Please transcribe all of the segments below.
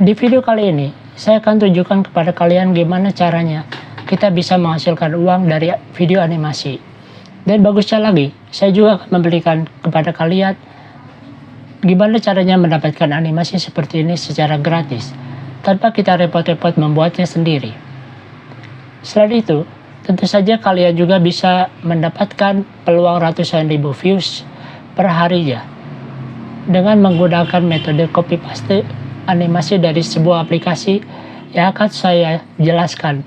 Di video kali ini, saya akan tunjukkan kepada kalian gimana caranya kita bisa menghasilkan uang dari video animasi. Dan bagusnya lagi, saya juga akan memberikan kepada kalian gimana caranya mendapatkan animasi seperti ini secara gratis, tanpa kita repot-repot membuatnya sendiri. Selain itu, tentu saja kalian juga bisa mendapatkan peluang ratusan ribu views per harinya dengan menggunakan metode copy paste animasi dari sebuah aplikasi yang akan saya jelaskan.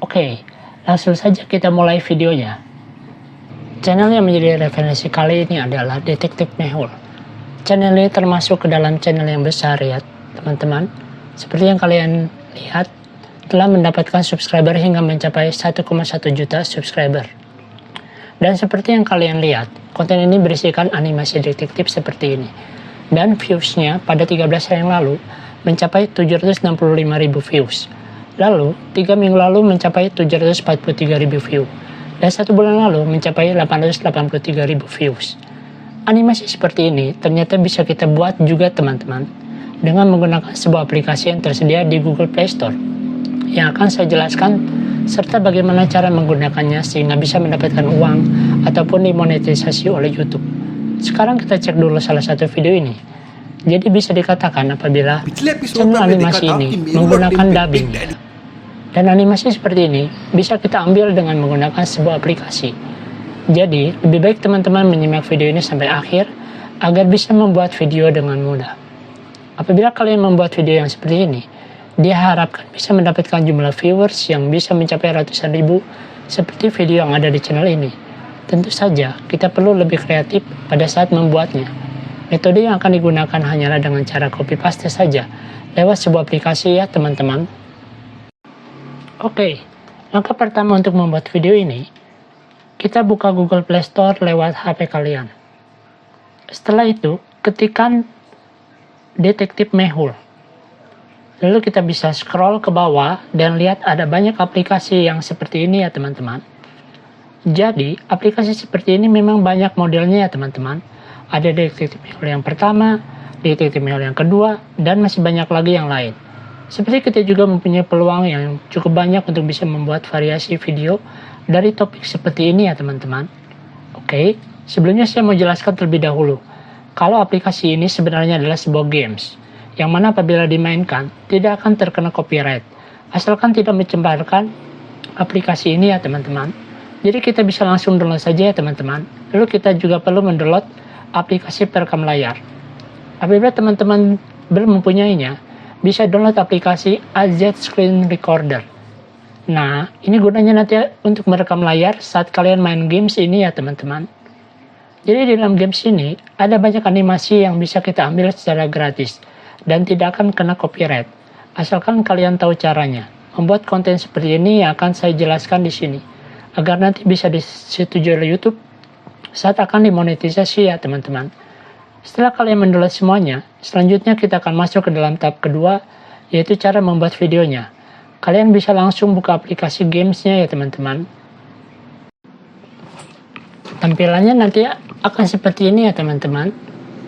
Oke, langsung saja kita mulai videonya. Channel yang menjadi referensi kali ini adalah Detektif Mehul. Channel ini termasuk ke dalam channel yang besar ya teman-teman. Seperti yang kalian lihat, telah mendapatkan subscriber hingga mencapai 1,1 juta subscriber. Dan seperti yang kalian lihat, konten ini berisikan animasi detektif seperti ini. Dan viewsnya pada 13 hari yang lalu mencapai 765.000 views. Lalu 3 minggu lalu mencapai 743.000 views. Dan 1 bulan lalu mencapai 883.000 views. Animasi seperti ini ternyata bisa kita buat juga teman-teman dengan menggunakan sebuah aplikasi yang tersedia di Google Play Store yang akan saya jelaskan serta bagaimana cara menggunakannya sehingga bisa mendapatkan uang ataupun dimonetisasi oleh YouTube. Sekarang kita cek dulu salah satu video ini. Jadi bisa dikatakan apabila channel animasi ini menggunakan dubbing. Dan animasi seperti ini bisa kita ambil dengan menggunakan sebuah aplikasi. Jadi lebih baik teman-teman menyimak video ini sampai akhir agar bisa membuat video dengan mudah. Apabila kalian membuat video yang seperti ini, diharapkan bisa mendapatkan jumlah viewers yang bisa mencapai ratusan ribu seperti video yang ada di channel ini. Tentu saja, kita perlu lebih kreatif pada saat membuatnya. Metode yang akan digunakan hanyalah dengan cara copy paste saja, lewat sebuah aplikasi ya teman-teman. Oke, langkah pertama untuk membuat video ini, kita buka Google Play Store lewat HP kalian. Setelah itu, ketikkan Detektif Mehul. Lalu kita bisa scroll ke bawah dan lihat ada banyak aplikasi yang seperti ini ya teman-teman. Jadi, aplikasi seperti ini memang banyak modelnya ya teman-teman. Ada Detektif Mehul yang pertama, Detektif Mehul yang kedua, dan masih banyak lagi yang lain. Seperti kita juga mempunyai peluang yang cukup banyak untuk bisa membuat variasi video dari topik seperti ini ya teman-teman. Oke, sebelumnya saya mau jelaskan terlebih dahulu. Kalau aplikasi ini sebenarnya adalah sebuah games, yang mana apabila dimainkan tidak akan terkena copyright, asalkan tidak mencembarkan aplikasi ini ya teman-teman. Jadi kita bisa langsung download saja ya teman-teman. Lalu kita juga perlu mendownload aplikasi perekam layar. Apabila teman-teman belum mempunyainya, bisa download aplikasi AZ Screen Recorder. Nah, ini gunanya nanti untuk merekam layar saat kalian main games ini ya teman-teman. Jadi di dalam games ini ada banyak animasi yang bisa kita ambil secara gratis dan tidak akan kena copyright. Asalkan kalian tahu caranya. Membuat konten seperti ini yang akan saya jelaskan di sini, agar nanti bisa disetujui oleh YouTube saat akan dimonetisasi ya teman-teman. Setelah kalian mendownload semuanya, selanjutnya kita akan masuk ke dalam tahap kedua, yaitu cara membuat videonya. Kalian bisa langsung buka aplikasi gamesnya ya teman-teman. Tampilannya nanti akan seperti ini ya teman-teman.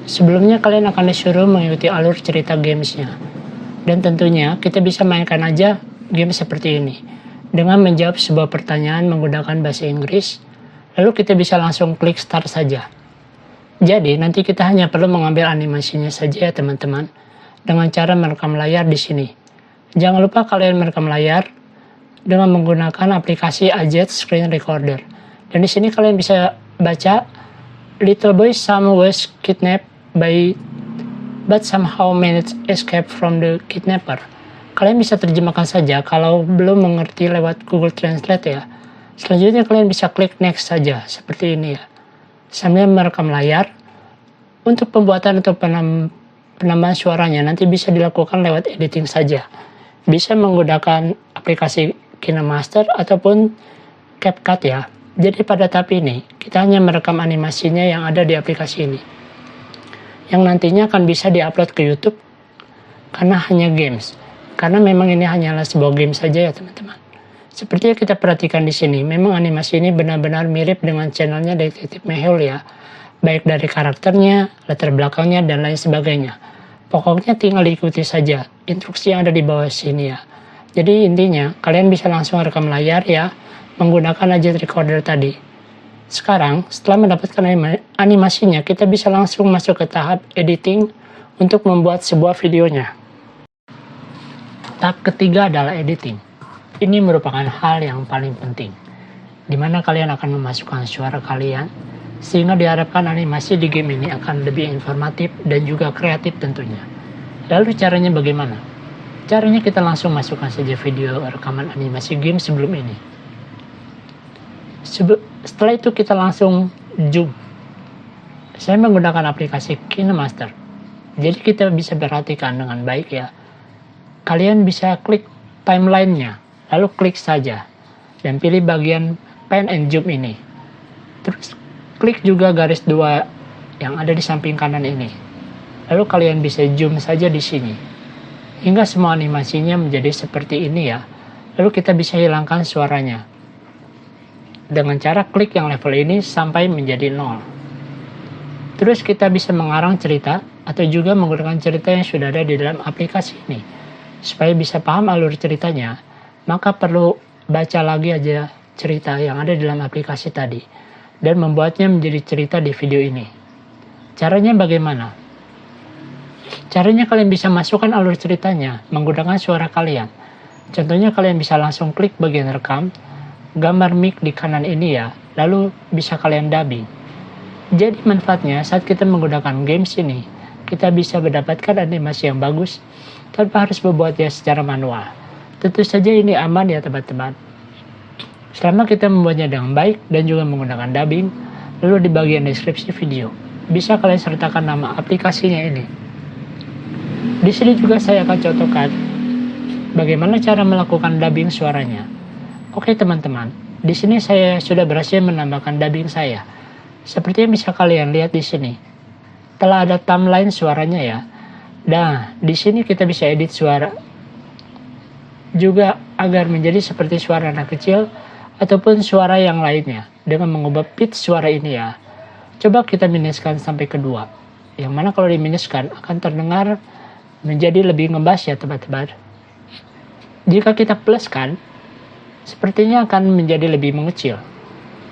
Sebelumnya kalian akan disuruh mengikuti alur cerita gamesnya. Dan tentunya kita bisa mainkan aja game seperti ini dengan menjawab sebuah pertanyaan menggunakan bahasa Inggris. Lalu kita bisa langsung klik start saja. Jadi nanti kita hanya perlu mengambil animasinya saja ya teman-teman, dengan cara merekam layar di sini. Jangan lupa kalian merekam layar dengan menggunakan aplikasi AZ Screen Recorder. Dan di sini kalian bisa baca, little boy some was kidnapped but somehow managed escape from the kidnapper. Kalian bisa terjemahkan saja kalau belum mengerti lewat Google Translate ya. Selanjutnya kalian bisa klik next saja seperti ini ya. Sambil merekam layar. Untuk pembuatan atau penambahan suaranya nanti bisa dilakukan lewat editing saja. Bisa menggunakan aplikasi KineMaster ataupun CapCut ya. Jadi pada tahap ini kita hanya merekam animasinya yang ada di aplikasi ini, yang nantinya akan bisa diupload ke YouTube karena hanya games. Karena memang ini hanyalah sebuah game saja ya teman-teman. Seperti yang kita perhatikan di sini, memang animasi ini benar-benar mirip dengan channelnya Detektif Mehul ya. Baik dari karakternya, latar belakangnya, dan lain sebagainya. Pokoknya tinggal diikuti saja instruksi yang ada di bawah sini ya. Jadi intinya kalian bisa langsung rekam layar ya menggunakan Ajet Recorder tadi. Sekarang setelah mendapatkan animasinya, kita bisa langsung masuk ke tahap editing untuk membuat sebuah videonya. Tahap ketiga adalah editing. Ini merupakan hal yang paling penting, di mana kalian akan memasukkan suara kalian, sehingga diharapkan animasi di game ini akan lebih informatif dan juga kreatif tentunya. Lalu caranya bagaimana? Caranya kita langsung masukkan saja video rekaman animasi game sebelum ini. Setelah itu kita langsung zoom. Saya menggunakan aplikasi KineMaster. Jadi kita bisa perhatikan dengan baik ya. Kalian bisa klik timeline-nya, lalu klik saja dan pilih bagian pan and zoom ini. Terus klik juga garis 2 yang ada di samping kanan ini. Lalu kalian bisa zoom saja di sini. Hingga semua animasinya menjadi seperti ini ya. Lalu kita bisa hilangkan suaranya. Dengan cara klik yang level ini sampai menjadi 0. Terus kita bisa mengarang cerita atau juga menggunakan cerita yang sudah ada di dalam aplikasi ini. Supaya bisa paham alur ceritanya, maka perlu baca lagi aja cerita yang ada di dalam aplikasi tadi dan membuatnya menjadi cerita di video ini. Caranya bagaimana? Caranya kalian bisa masukkan alur ceritanya menggunakan suara kalian. Contohnya kalian bisa langsung klik bagian rekam, gambar mic di kanan ini ya, lalu bisa kalian dubbing. Jadi manfaatnya saat kita menggunakan games ini, kita bisa mendapatkan animasi yang bagus tanpa harus membuatnya secara manual. Tentu saja ini aman ya teman-teman. Selama kita membuatnya dengan baik dan juga menggunakan dubbing, lalu di bagian deskripsi video, bisa kalian sertakan nama aplikasinya ini. Di sini juga saya akan contohkan bagaimana cara melakukan dubbing suaranya. Oke teman-teman, di sini saya sudah berhasil menambahkan dubbing saya. Seperti yang bisa kalian lihat di sini. Telah ada timeline suaranya ya. Nah, di sini kita bisa edit suara juga agar menjadi seperti suara anak kecil ataupun suara yang lainnya dengan mengubah pitch suara ini ya. Coba kita minuskan sampai ke 2. Yang mana kalau diminuskan akan terdengar menjadi lebih ngebas ya teman-teman. Jika kita pluskan, sepertinya akan menjadi lebih mengecil.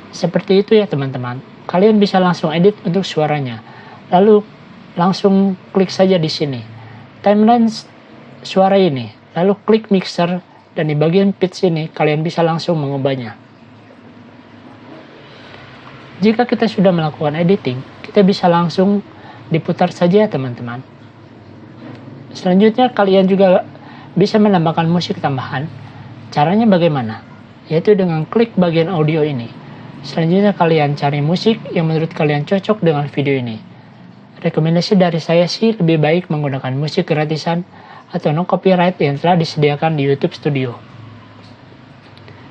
Seperti itu ya teman-teman. Kalian bisa langsung edit untuk suaranya. Lalu langsung klik saja di sini. Timeline suara ini. Lalu klik mixer dan di bagian pitch ini kalian bisa langsung mengubahnya. Jika kita sudah melakukan editing, kita bisa langsung diputar saja teman-teman. Selanjutnya kalian juga bisa menambahkan musik tambahan. Caranya bagaimana? Yaitu dengan klik bagian audio ini. Selanjutnya kalian cari musik yang menurut kalian cocok dengan video ini. Rekomendasi dari saya sih lebih baik menggunakan musik gratisan atau no copyright yang telah disediakan di YouTube Studio.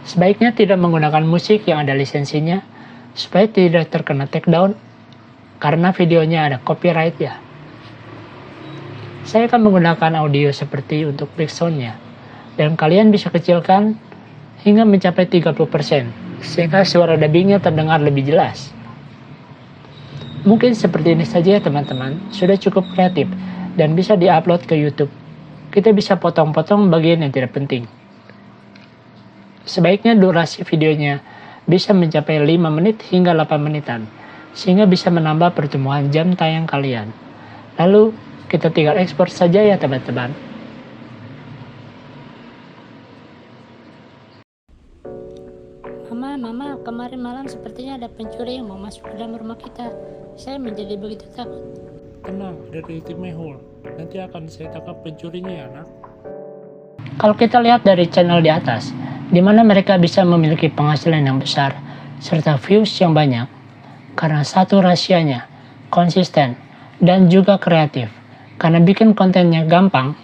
Sebaiknya tidak menggunakan musik yang ada lisensinya supaya tidak terkena takedown karena videonya ada copyright ya. Saya akan menggunakan audio seperti untuk backsound-nya. Dan kalian bisa kecilkan hingga mencapai 30% sehingga suara dubbingnya terdengar lebih jelas. Mungkin seperti ini saja ya teman-teman, sudah cukup kreatif dan bisa diupload ke YouTube. Kita bisa potong-potong bagian yang tidak penting. Sebaiknya durasi videonya bisa mencapai 5 menit hingga 8 menitan sehingga bisa menambah pertumbuhan jam tayang kalian. Lalu kita tinggal ekspor saja ya teman-teman. Mama, kemarin malam sepertinya ada pencuri yang mau masuk ke dalam rumah kita. Saya menjadi begitu takut. Tenang, dari tim Mehul. Nanti akan saya tangkap pencurinya ya, nak. Kalau kita lihat dari channel di atas, di mana mereka bisa memiliki penghasilan yang besar, serta views yang banyak, karena satu rahasianya, konsisten, dan juga kreatif. Karena bikin kontennya gampang,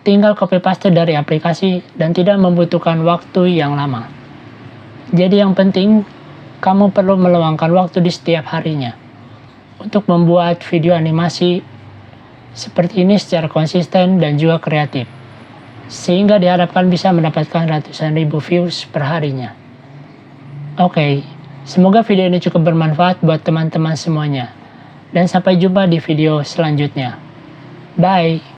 tinggal copy paste dari aplikasi dan tidak membutuhkan waktu yang lama. Jadi yang penting, kamu perlu meluangkan waktu di setiap harinya untuk membuat video animasi seperti ini secara konsisten dan juga kreatif. Sehingga diharapkan bisa mendapatkan ratusan ribu views per harinya. Oke, semoga video ini cukup bermanfaat buat teman-teman semuanya. Dan sampai jumpa di video selanjutnya. Bye!